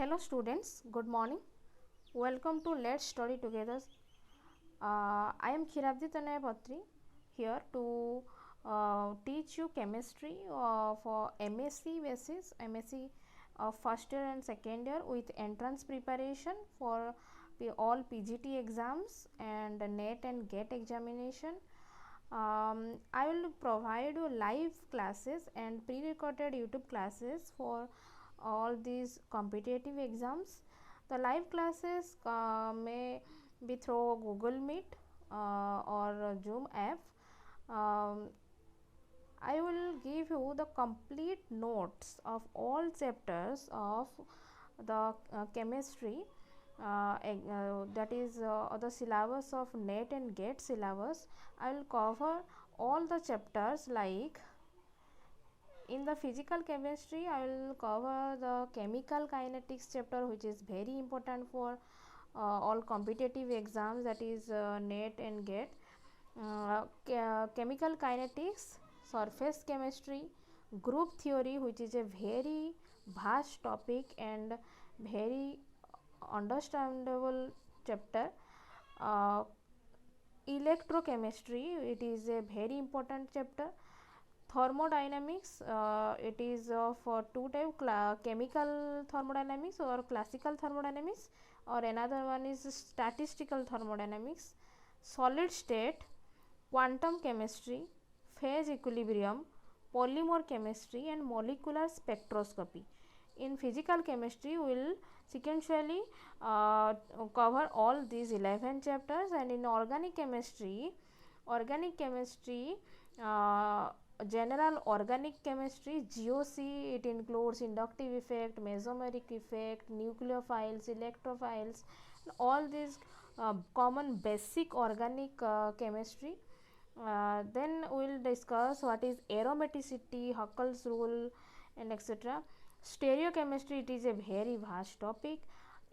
Hello students, good morning. Welcome to Let's Study Together. I am Khirabdi Tanaya Patri here to teach you chemistry for MSc basis, MSc first year and second year with entrance preparation for all PGT exams and NET and GATE examination. I will provide you live classes and pre-recorded YouTube classes for all these competitive exams. The live classes may be through Google Meet or Zoom app. Um, I will give you the complete notes of all chapters of the chemistry, that is the syllabus of NET and GATE syllabus. I will cover all the chapters. Like in the physical chemistry, I will cover the chemical kinetics chapter, which is very important for all competitive exams, that is NET and GATE. Chemical kinetics, surface chemistry, group theory, which is a very vast topic and very understandable chapter. uh, Electrochemistry, it is a very important chapter. Thermodynamics, it is for two type, chemical thermodynamics or classical thermodynamics, or another one is statistical thermodynamics. Solid state, quantum chemistry, phase equilibrium, polymer chemistry and molecular spectroscopy. In physical chemistry, we will sequentially cover all these 11 chapters. And in organic chemistry, uh, general organic chemistry, GOC, it includes inductive effect, mesomeric effect, nucleophiles, electrophiles, all these common basic organic chemistry. Then we will discuss what is aromaticity, Huckel's rule and etc. Stereochemistry, it is a very vast topic.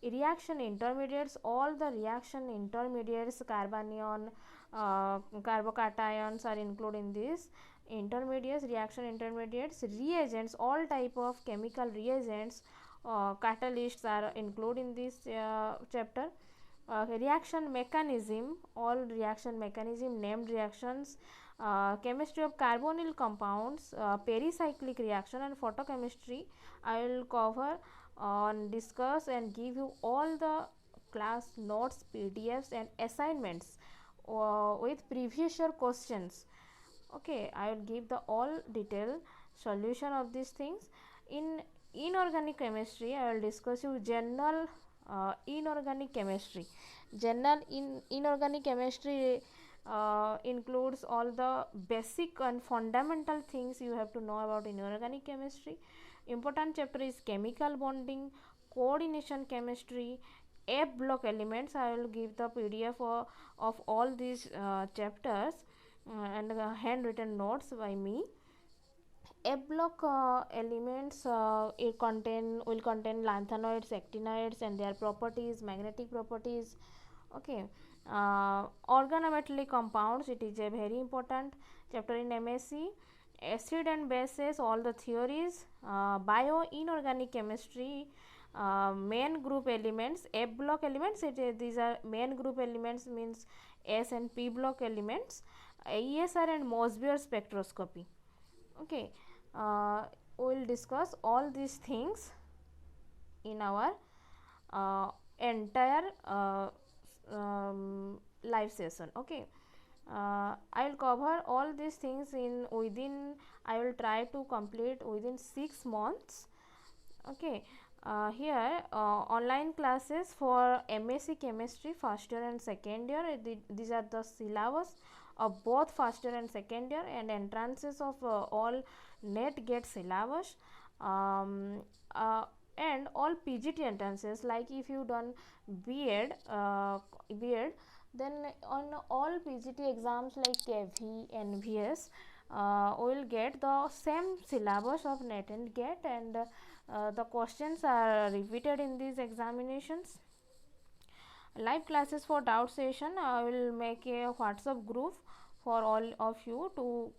Reaction intermediates, all the reaction intermediates, carbanion, carbocations are included in this. Intermediates, reaction intermediates, reagents, all type of chemical reagents, catalysts are included in this chapter. Reaction mechanism, all reaction mechanism, named reactions, chemistry of carbonyl compounds, pericyclic reaction and photochemistry. I will cover on discuss and give you all the class notes, PDFs and assignments with previous year questions. Okay, I will give the all detailed solution of these things. In inorganic chemistry, I will discuss you general inorganic chemistry. General inorganic chemistry includes all the basic and fundamental things you have to know about inorganic chemistry. Important chapter is chemical bonding, coordination chemistry, F block elements. I will give the PDF of all these chapters and handwritten notes by me. F block elements, will contain lanthanoids, actinoids and their properties, magnetic properties. Okay. Organometallic compounds, it is a very important chapter in MSc. Acid and bases, all the theories. Bio inorganic chemistry, main group elements, F block elements, these are main group elements, means S and P block elements. ESR and Mossberg spectroscopy. Okay, we will discuss all these things in our entire live session. Okay, I will cover all these things within, I will try to complete within 6 months. Okay, here online classes for MSc chemistry first year and second year. These are the syllabus of both first year and second year, and entrances of all NET GATE syllabus, um, uh, and all PGT entrances. Like if you done B.Ed, then on all PGT exams like KV and VS, we will get the same syllabus of NET and GATE, and the questions are repeated in these examinations. Live classes for doubt session, I will make a WhatsApp group for all of you to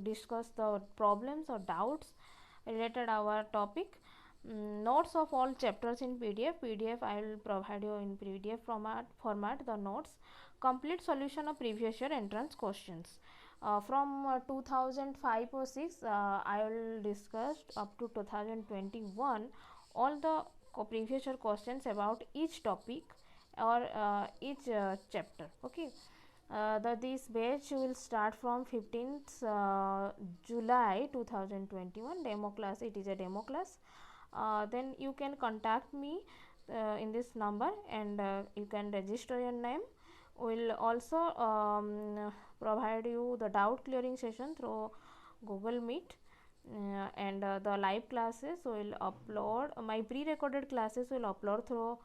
discuss the problems or doubts related our topic. Notes of all chapters in PDF I will provide you in PDF format the notes. Complete solution of previous year entrance questions from 2005 or 6 I will discuss up to 2021 all the previous year questions about each topic or each chapter. Okay, this batch will start from 15th July 2021. Demo class, it is a demo class. Then you can contact me in this number, and you can register your name. Will also provide you the doubt clearing session through Google Meet, and the live classes will upload, my pre-recorded classes will upload through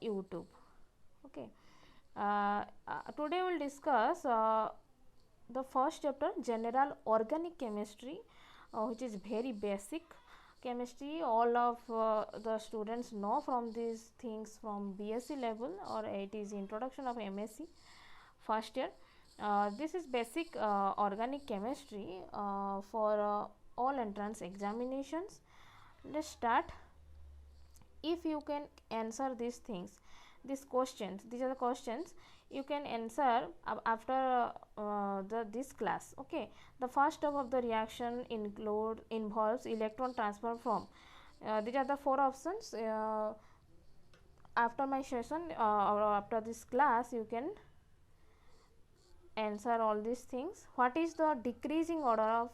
YouTube. Okay, today we will discuss the first chapter, general organic chemistry, which is very basic chemistry. All of the students know from these things from BSc level, or it is introduction of MSc first year. This is basic organic chemistry for all entrance examinations. Let's start. If you can answer these things, these questions, these are the questions you can answer after this class. Okay, the first step of the reaction involves electron transfer from these are the four options. After my session or after this class you can answer all these things. What is the decreasing order of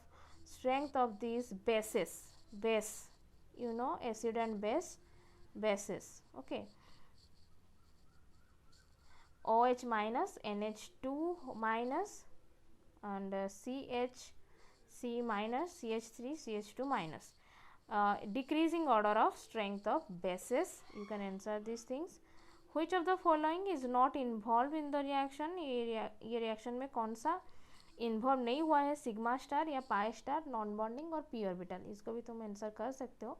strength of these bases? Base, you know, acid and bases. Okay, OH minus, NH2 minus, and CH minus, CH3, CH2 minus. Decreasing order of strength of bases, you can answer these things. Which of the following is not involved in the reaction? ये reaction में कौन सा involve नहीं हुआ है? Sigma star या pi star, non bonding और p orbital. इसको भी तुम आंसर कर सकते हो.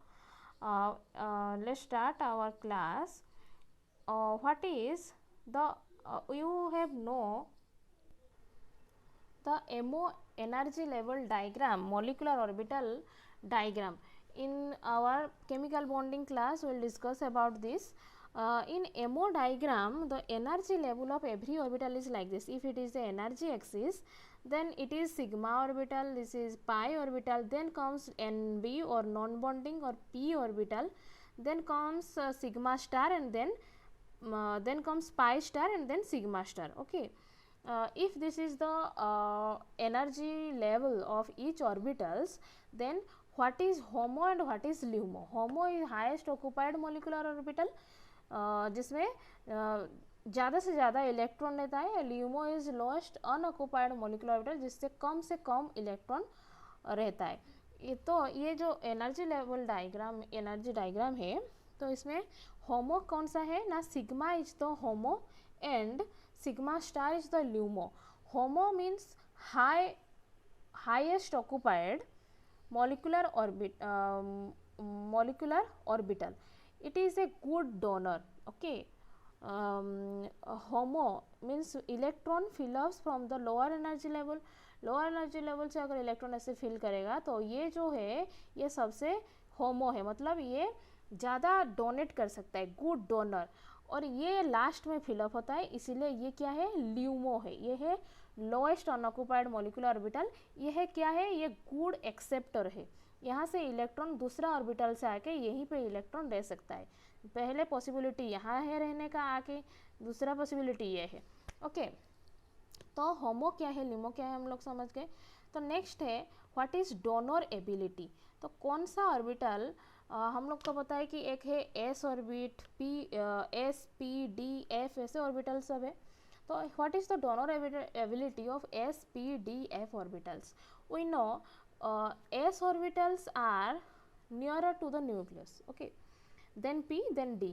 Let's start our class. What is the you have know the MO, energy level diagram, molecular orbital diagram. In our chemical bonding class we will discuss about this. In MO diagram, the energy level of every orbital is like this. If it is the energy axis, then it is sigma orbital, this is pi orbital, then comes NB or non bonding or p orbital, then comes sigma star, and then comes pi star, and then sigma star. Okay, if this is the energy level of each orbitals, then what is HOMO and what is LUMO? HOMO is highest occupied molecular orbital, जिसमें ज़्यादा से ज़्यादा electron रहता है. LUMO is lowest unoccupied molecular orbital, जिससे कम से कम electron रहता है. तो ये जो energy level diagram, energy diagram है, तो इसमें होमो कौन सा है ना? Sigma is the homo and sigma star is the LUMO. Homo means highest occupied molecular orbital. It is a good donor. Okay, HOMO means electron fill ups from the lower energy level. Lower energy level से अगर electron ऐसे fill करेगा तो ये जो है ये सबसे होमो है, मतलब ये ज़्यादा डोनेट कर सकता है, गुड डोनर. और ये लास्ट में फिलअप होता है, इसीलिए ये क्या है? ल्यूमो है. ये है लोएस्ट अनऑक्युपाइड मॉलिक्यूलर ऑर्बिटल. ये है क्या है? ये गुड एक्सेप्टर है. यहाँ से इलेक्ट्रॉन दूसरा ऑर्बिटल से आके यहीं पे इलेक्ट्रॉन रह सकता है. पहले पॉसिबिलिटी यहाँ है रहने का आके, दूसरा पॉसिबिलिटी ये है. ओके, तो होमो क्या है, लिमो क्या है, हम लोग समझ गए. तो नेक्स्ट है व्हाट इज डोनर एबिलिटी. तो कौन सा ऑर्बिटल, हम लोग को पता है कि एक है s orbit, s p d f, ऐसे ऑर्बिटल सब है. तो what is the donor ability of s p d f orbitals? We know s orbitals are nearer to the nucleus. Okay, then p, then d.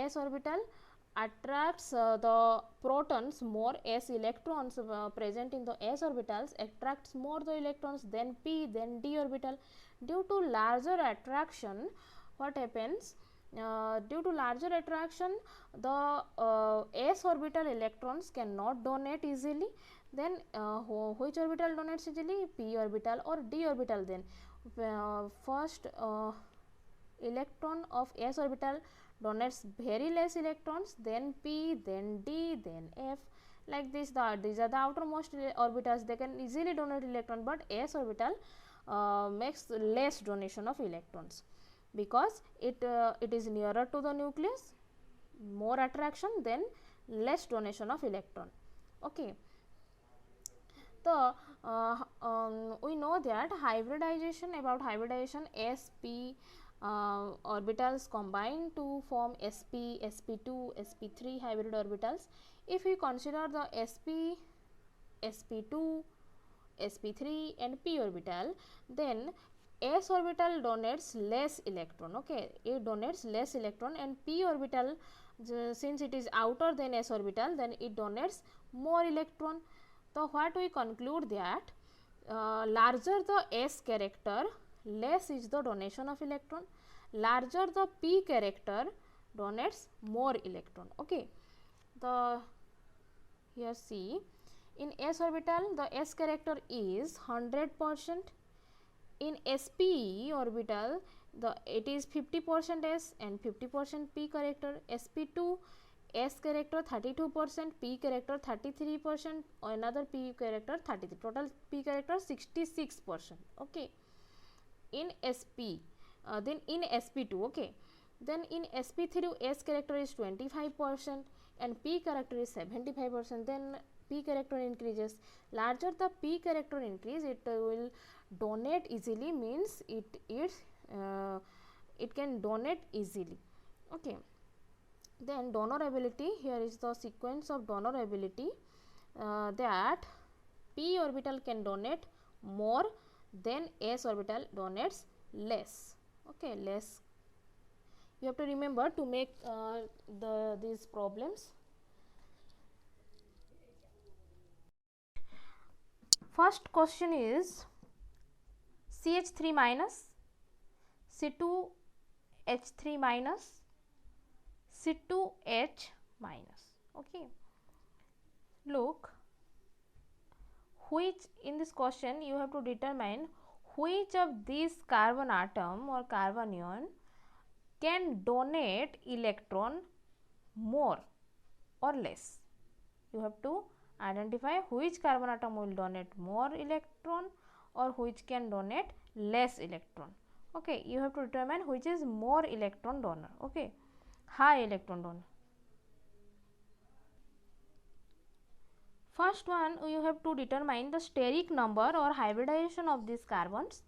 S orbital attracts the protons more. S electrons present in the s orbitals attracts more the electrons than p, then d orbital. Due to larger attraction, what happens? Due to larger attraction, the s orbital electrons cannot donate easily. Then which orbital donates easily? P orbital or d orbital. Then first electron of s orbital donates very less electrons, then p, then d, then f. Like this, these are the outermost orbitals, they can easily donate electron, but s orbital makes less donation of electrons because it is nearer to the nucleus, more attraction, then less donation of electron. Okay. So we know that hybridization, sp orbitals combine to form sp, sp2, sp3 hybrid orbitals. If we consider the sp, sp2, sp3 and p orbital, then s orbital donates less electron. Okay, it donates less electron, and p orbital, since it is outer than s orbital, then it donates more electron. So what we conclude that larger the s character, less is the donation of electron, larger the p character, donates more electron. Okay, the here see, in s orbital the s character is 100%, in sp orbital it is 50% s and 50% p character, sp2 s character 32%, p character 33%, another p character 33, total p character 66%. Okay, in sp then in sp2, okay, then in sp3 s character is 25% and p character is 75%, then p character increases, larger the p character increase, it will donate easily, means it can donate easily. Okay, then donor ability, here is the sequence of donor ability, that p orbital can donate more, then s orbital donates less. Okay, less. You have to remember to make these problems. First question is CH3 minus, C2H3 minus, C2H minus. Okay, look, which in this question you have to determine which of these carbon atom or carbon ion can donate electron more or less. You have to identify which carbon atom will donate more electron or which can donate less electron. Okay, you have to determine which is more electron donor. Okay, high electron donor. First one, you have to determine the steric number or hybridization of these carbons.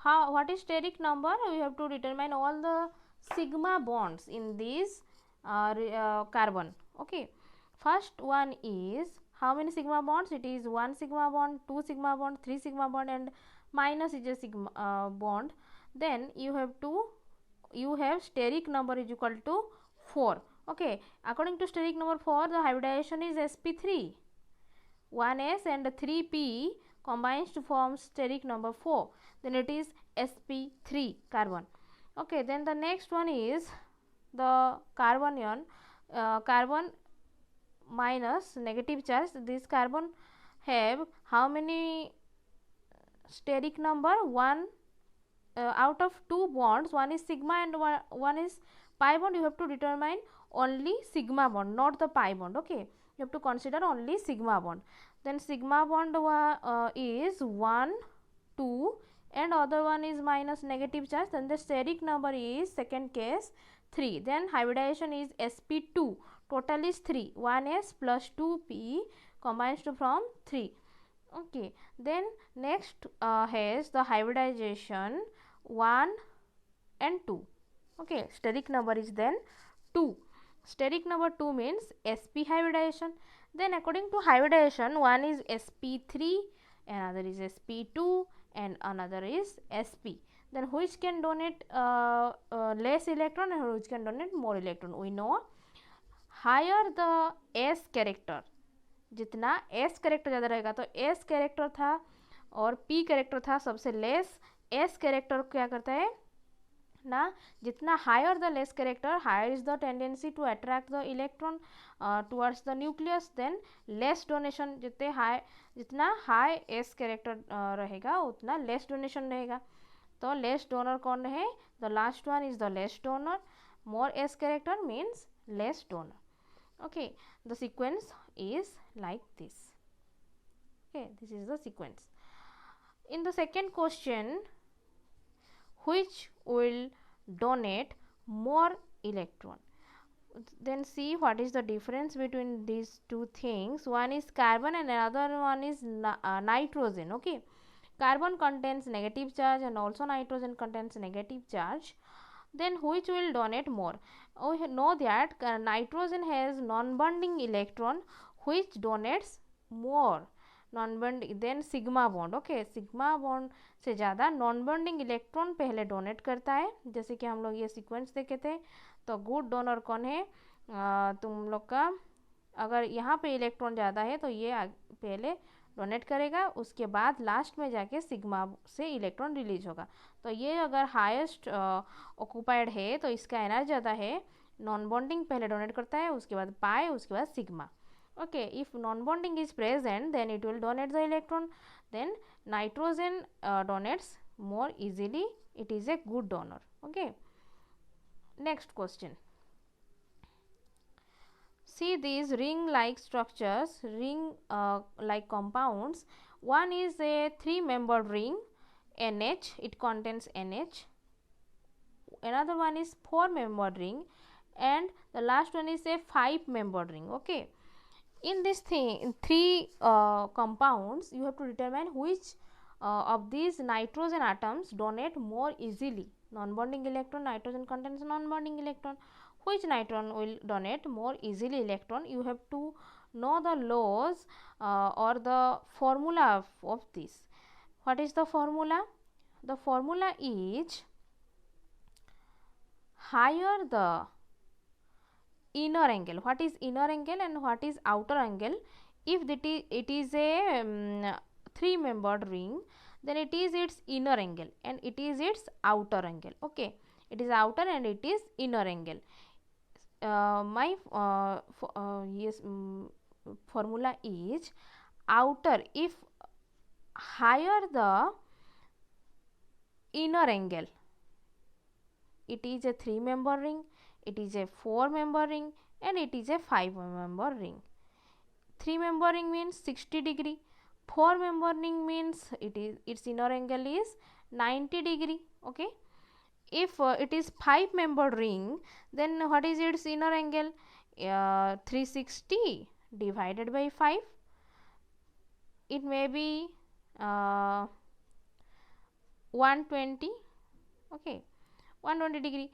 What is steric number? We have to determine all the sigma bonds in these carbon. Okay, first one is, how many sigma bonds? It is 1 sigma bond, 2 sigma bond, 3 sigma bond, and minus is a sigma bond. Then you have steric number is equal to 4. Okay, according to steric number 4, the hybridization is sp3. 1s and 3p combines to form steric number 4, then it is sp3 carbon. Okay, then the next one is the carbon ion, carbon minus negative charge. This carbon have how many steric number? 1 out of 2 bonds, one is sigma and one is pi bond. You have to determine only sigma bond, not the pi bond. Okay, you have to consider only sigma bond. Then sigma bond is 1, 2 and other one is minus negative charge, then the steric number is, second case, 3. Then hybridization is sp2, total is 3, 1s plus 2p combines to form 3. Okay, then next has the hybridization 1 and 2. Okay, steric number is then 2. Steric number 2 means sp hybridization. Then according to hybridization, one is sp3, another is sp2 and another is sp. Then which can donate less electron and which can donate more electron? We know higher the s character, जितना s character ज़्यादा रहेगा, तो s character था और p character था सबसे less, s character क्या करता है ना, जितना higher the less character, higher is the tendency to attract the electron towards the nucleus, then less donation, जितना हाई एस कैरेक्टर रहेगा उतना लेस डोनेशन रहेगा. तो लेस डोनर कौन है? The last one is the less donor. More S character means less donor. Okay, the sequence is like this. Okay, this is the sequence. In the second question, which will donate more electron? Then see what is the difference between these two things. One is carbon and another one is nitrogen. Okay, carbon contains negative charge and also nitrogen contains negative charge. Then which will donate more? We know that nitrogen has non-bonding electron which donates more non-bonding then sigma bond. Okay, sigma bond से ज़्यादा non bonding electron पहले donate करता है. जैसे कि हम लोग ये सीक्वेंस देखे थे. तो गुड डोनर कौन है? तुम लोग का अगर यहाँ पे इलेक्ट्रॉन ज़्यादा है तो ये पहले डोनेट करेगा, उसके बाद लास्ट में जाके सिग्मा से इलेक्ट्रॉन रिलीज होगा. तो ये अगर हाईएस्ट ऑक्यूपाइड है तो इसका एनर्जी ज़्यादा है. नॉन बॉन्डिंग पहले डोनेट करता है, उसके बाद पाई, उसके बाद sigma. Okay, if non bonding is present then it will donate the electron. Then nitrogen donates more easily. It is a good donor. Okay, next question. See these ring like structures, ring like compounds. One is a 3-membered ring, NH, it contains NH. Another one is 4-membered ring, and the last one is a 5-membered ring. Okay, in this thing 3 compounds, you have to determine which of these nitrogen atoms donate more easily. Non-bonding electron, nitrogen contains non-bonding electron. Which nitrogen will donate more easily electron? You have to know the laws or the formula of this. What is the formula? The formula is higher the inner angle. What is inner angle and what is outer angle? If it is a 3-membered ring, then it is its inner angle and it is its outer angle. Okay, it is outer and it is inner angle. My formula is outer. If higher the inner angle, it is a 3-member ring, it is a 4-member ring, and it is a 5-member ring. 3-member ring means 60 degree. 4-member ring means its inner angle is 90 degree. Okay. If it is 5-membered ring, then what is its inner angle? 360 divided by 5. It may be 120. Okay, 120 degree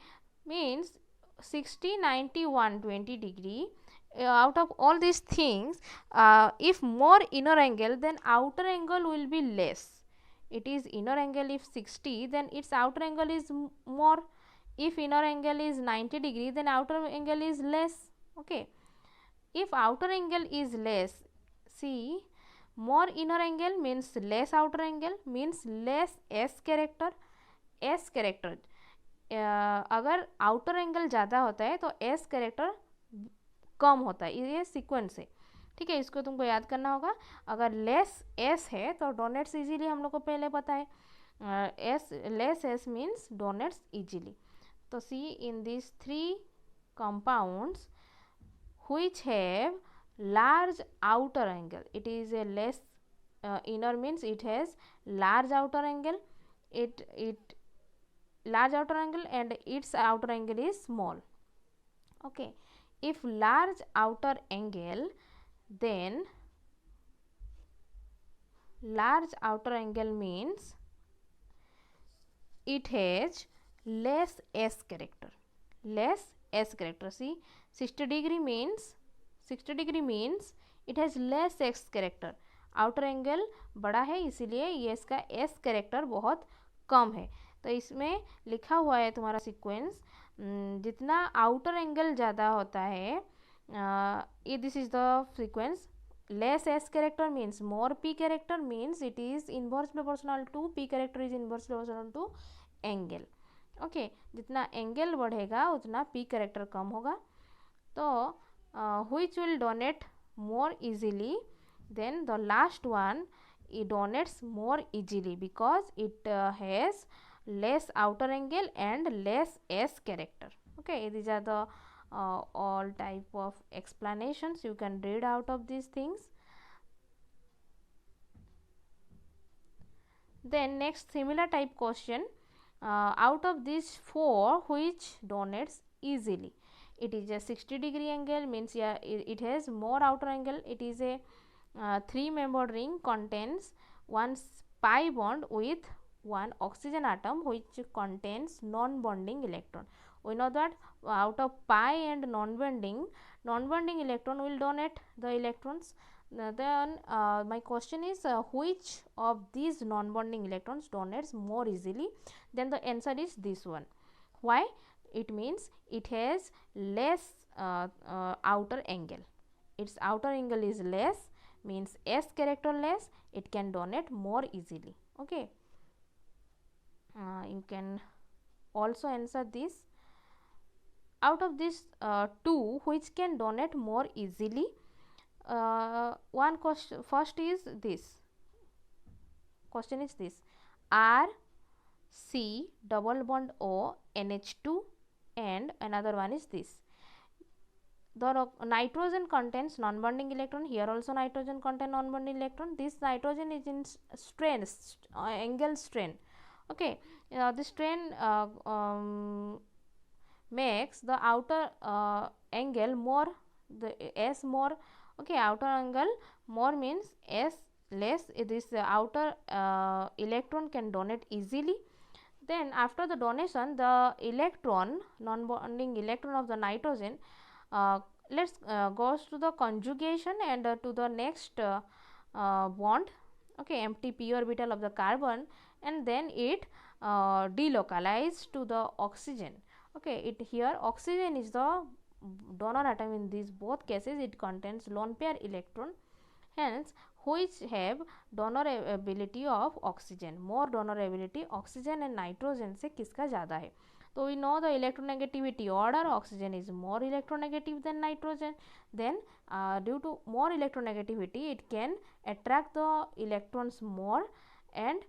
means 60, 90, 120 degree. Out of all these things, if more inner angle, then outer angle will be less. It is inner angle if 60, then its outer angle is more. If inner angle is 90 degree, then outer angle is less. Okay, if outer angle is less, see, more inner angle means less outer angle, means less S character. S character अगर outer angle ज़्यादा होता है तो S character कम होता है. ये sequence है. ठीक है, इसको तुमको याद करना होगा. अगर लेस एस है तो डोनेट्स इजीली, हम लोग को पहले पता है. S less s means donates easily. तो see in this 3 compounds which have large outer angle, it is a less inner means it has large outer angle, it large outer angle and its outer angle is small. Okay, if large outer angle, then large outer angle means it has less S character. Less S character. See, 60 degree means it has less X character. Outer angle बड़ा है इसीलिए ये इसका S character बहुत कम है. तो इसमें लिखा हुआ है तुम्हारा सीक्वेंस, जितना आउटर एंगल ज़्यादा होता है, ये this is the sequence. Less S character means more P character, means it is inverse proportional to P character is inverse proportional to angle. Okay, जितना एंगल बढ़ेगा उतना P कैरेक्टर कम होगा. तो which will donate more easily, then the last one it donates more easily because it has less outer angle and less S character. Okay, these are the all type of explanations you can read out of these things. Then next similar type question, out of these four which donates easily? It is a 60-degree angle, means yeah, it has more outer angle. It is a 3-membered ring, contains one pi bond with one oxygen atom which contains non-bonding electron. We know that out of pi and non-bonding electron will donate the electrons. Then my question is, which of these non-bonding electrons donates more easily? Then the answer is this one. Why? It means it has less outer angle. Its outer angle is less, means S character less, it can donate more easily. Okay, you can also answer this. Out of these two, which can donate more easily? One question first is this. Question is this: R C double bond O NH2, and another one is this. The nitrogen contains non-bonding electron. Here also nitrogen contain non-bonding electron. This nitrogen is in strain, angle strain. Okay, this strain makes the outer angle more, the S more. Okay, outer angle more means S less. This outer electron can donate easily. Then after the donation, the electron, non-bonding electron of the nitrogen, let's goes to the conjugation and to the next bond. Okay, empty p orbital of the carbon, and then it delocalized to the oxygen. Okay, it here oxygen is the donor atom. In these both cases it contains lone pair electron, hence which have donor ability of oxygen. More donor ability oxygen and nitrogen से किसका ज़्यादा है? So we know the electronegativity order. Oxygen is more electronegative than nitrogen. Then due to more electronegativity, it can attract the electrons more, and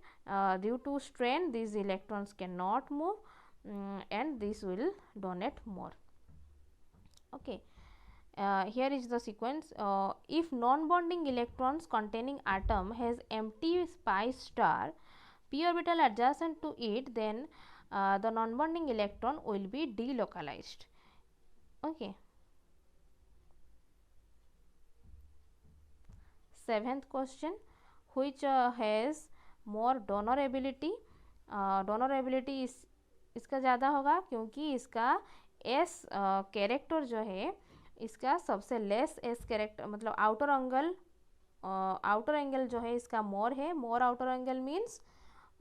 due to strain these electrons cannot move, and this will donate more. Okay. Here is the sequence. If non-bonding electrons containing atom has empty pi star, p orbital adjacent to it, then the non-bonding electron will be delocalized. Okay. Seventh question, which has more donor ability? donor ability इसका ज़्यादा होगा, क्योंकि इसका S character जो है, इसका सबसे less s character, मतलब आउटर एंगल जो है इसका मोर है. More outer angle means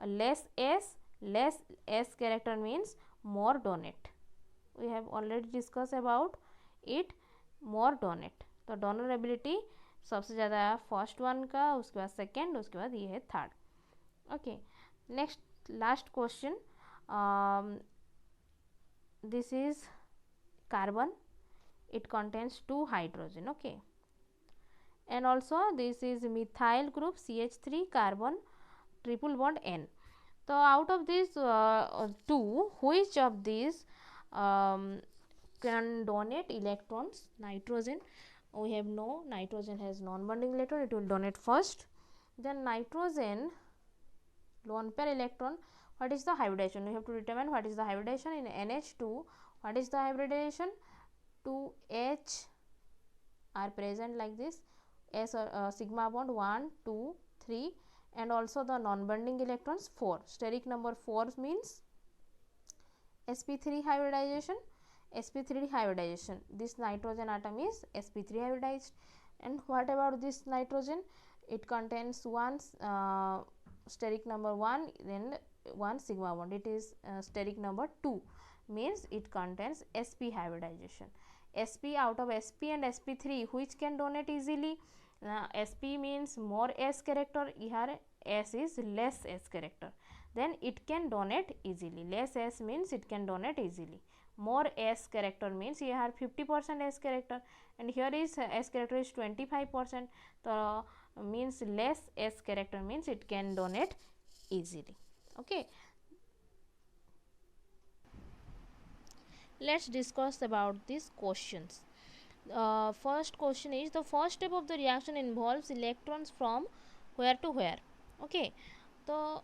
less s character means more donate. We have already discuss about it, more donate. तो डोनर एबिलिटी सबसे ज़्यादा फर्स्ट वन का, उसके बाद सेकेंड, उसके बाद ये है third. Okay, next last question. This is carbon. It contains 2 hydrogen. Okay, and also this is methyl group CH3 carbon triple bond N. So out of these two, which of these can donate electrons? Nitrogen, we have no, nitrogen has non-bonding electron, it will donate first. Then nitrogen lone pair electron, what is the hybridization? We have to determine what is the hybridization. In NH2, what is the hybridization? 2 H are present like this, S sigma bond 1, 2, 3, and also the non-bonding electrons 4. Steric number 4 means sp3 hybridization. sp3 hybridization, this nitrogen atom is sp3 hybridized. And what about this nitrogen? It contains one steric number 1, then 1 sigma bond, it is steric number 2, means it contains sp hybridization. sp, out of sp and sp3, which can donate easily? sp means more s character, here s is less s character, then it can donate easily. Less s means it can donate easily. More s character means here 50% s character, and here is s character is 25%. So means less s character means it can donate easily. Okay, Let's discuss about these questions. First question is, the first step of the reaction involves electrons from where to where. Okay, the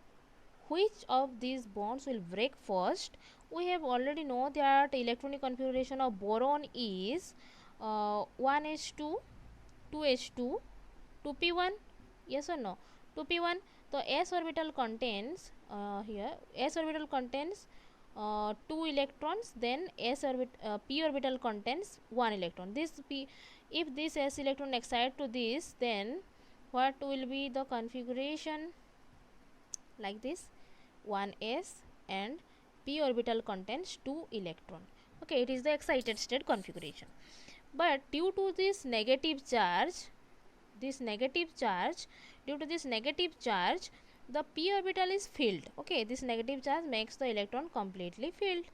which of these bonds will break first? We have already know that electronic configuration of boron is 1s2, 2h2, 2p1. Yes or no? 2p1. The s orbital contains here s orbital contains 2 electrons, then p orbital contains 1 electron. This p, if this s electron excite to this, then what will be the configuration? Like this, 1s and p orbital contains 2 electron. Okay, it is the excited state configuration. But due to this negative charge, due to this negative charge, the p orbital is filled. Okay, this negative charge makes the electron completely filled.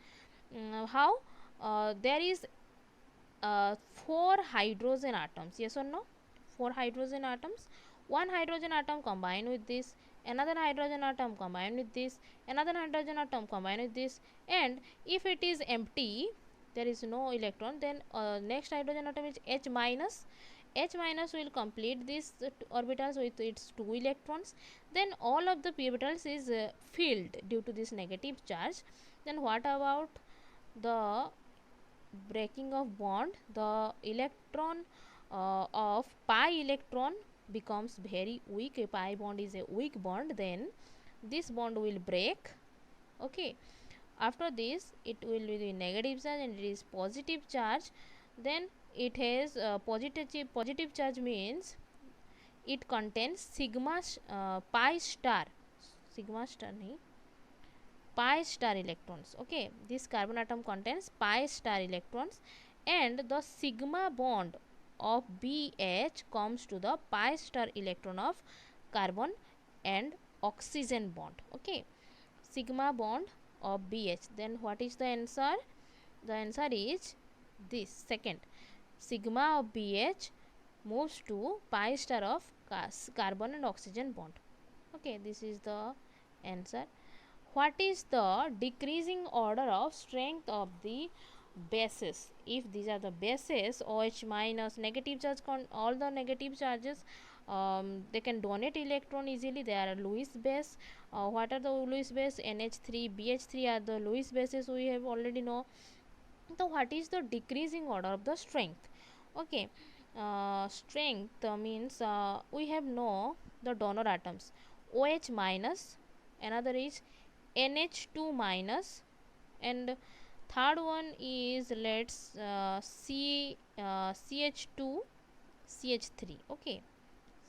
How? There is 4 hydrogen atoms. Yes or no? 4 hydrogen atoms. One hydrogen atom combine with this, another hydrogen atom combine with this, another hydrogen atom combine with this, and if it is empty, there is no electron, then next hydrogen atom is H minus. H minus will complete these orbitals with its 2 electrons. Then all of the p orbitals is filled due to this negative charge. Then what about the breaking of bond? The electron of pi electron becomes very weak. A pi bond is a weak bond, then this bond will break. Okay, after this it will be the negative charge and it is positive charge. Then it has positive charge means it contains pi star, sigma star nahi, pi star electrons. Okay, this carbon atom contains pi star electrons, and the sigma bond of BH comes to the pi star electron of carbon and oxygen bond. Okay, sigma bond of BH. Then what is the answer? The answer is this second, sigma of BH moves to pi star of carbon and oxygen bond. Okay, this is the answer. What is the decreasing order of strength of the bases? If these are the bases, OH minus, negative charge, all the negative charges, they can donate electron easily. They are Lewis base. What are the Lewis base? NH3, BH3 are the Lewis bases, we have already know. So what is the decreasing order of the strength? Okay, strength means we have know the donor atoms, OH minus, another is NH2 minus, and third one is let's CH2 CH3. Okay,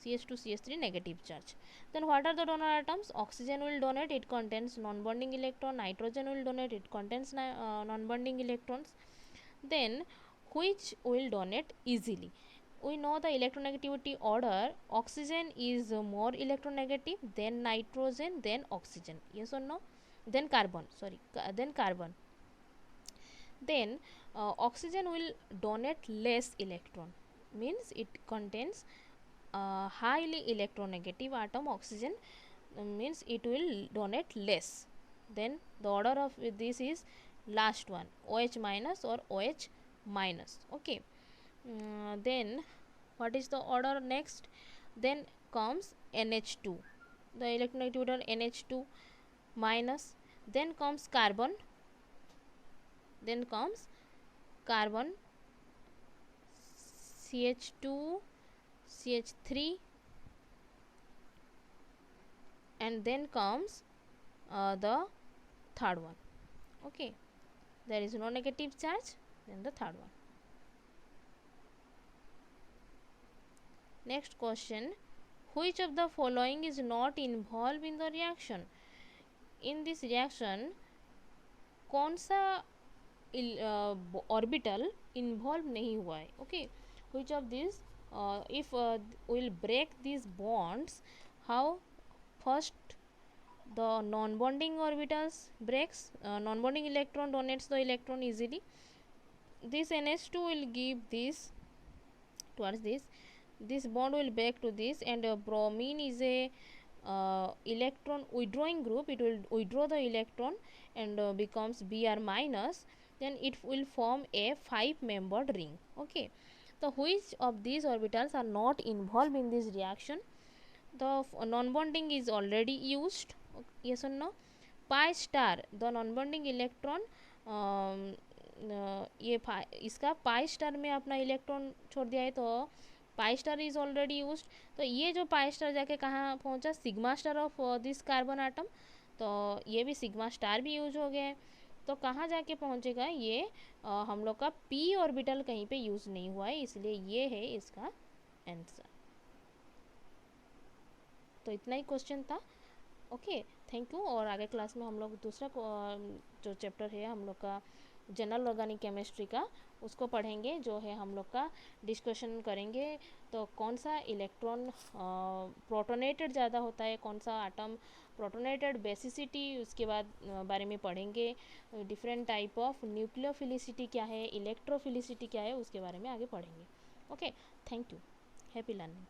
CH2 CH3 negative charge. Then what are the donor atoms? Oxygen will donate, it contains non-bonding electron. Nitrogen will donate, it contains non-bonding electrons. Then which will donate easily? We know the electronegativity order. Oxygen is more electronegative, then nitrogen, then oxygen. Yes or no? Then carbon, sorry, then carbon. Then oxygen will donate less electron, means it contains highly electronegative atom. Oxygen means it will donate less. Then the order of this is last one, OH minus or OH minus. Okay, then what is the order next? Then comes NH2, the electronegativity order NH2 minus. Then comes carbon, then comes carbon, CH2 CH3, and then comes the third one. Okay, there is no negative charge, then the third one. Next question, which of the following is not involved in the reaction? In this reaction कौन सा orbital involve नहीं हुआ है? Okay, which of these if will break these bonds? How? First, the non-bonding orbitals breaks, non-bonding electron donates the electron easily. This NH2 will give this towards this bond will break to this, and bromine is a electron withdrawing group. It will withdraw the electron and becomes Br minus. then it will form a 5-membered ring. Okay, so which of these orbitals are not involved in this reaction? The non-bonding is already used, yes or no. pi star, the non-bonding electron ये इसका pi star में अपना electron छोड़ दिया है, तो pi star is already used. तो ये जो पाई स्टार जाके कहाँ पहुँचा, sigma star of this carbon atom, तो ये भी सिग्मा स्टार भी यूज हो गया है. तो कहाँ जाके पहुँचेगा ये, हम लोग का पी ऑर्बिटल कहीं पे यूज़ नहीं हुआ है, इसलिए ये है इसका आंसर. तो इतना ही क्वेश्चन था. Okay, thank you. और आगे क्लास में हम लोग दूसरा जो चैप्टर है हम लोग का जनरल ऑर्गेनिक केमिस्ट्री का, उसको पढ़ेंगे, जो है हम लोग का डिस्कशन करेंगे. तो कौन सा इलेक्ट्रॉन प्रोटोनेटेड ज़्यादा होता है, कौन सा आटम प्रोटोनेटेड, बेसिसिटी, उसके बाद बारे में पढ़ेंगे. डिफरेंट टाइप ऑफ न्यूक्लियोफिलिसिटी क्या है, इलेक्ट्रोफिलिसिटी क्या है, उसके बारे में आगे पढ़ेंगे. Okay, thank you. Happy learning.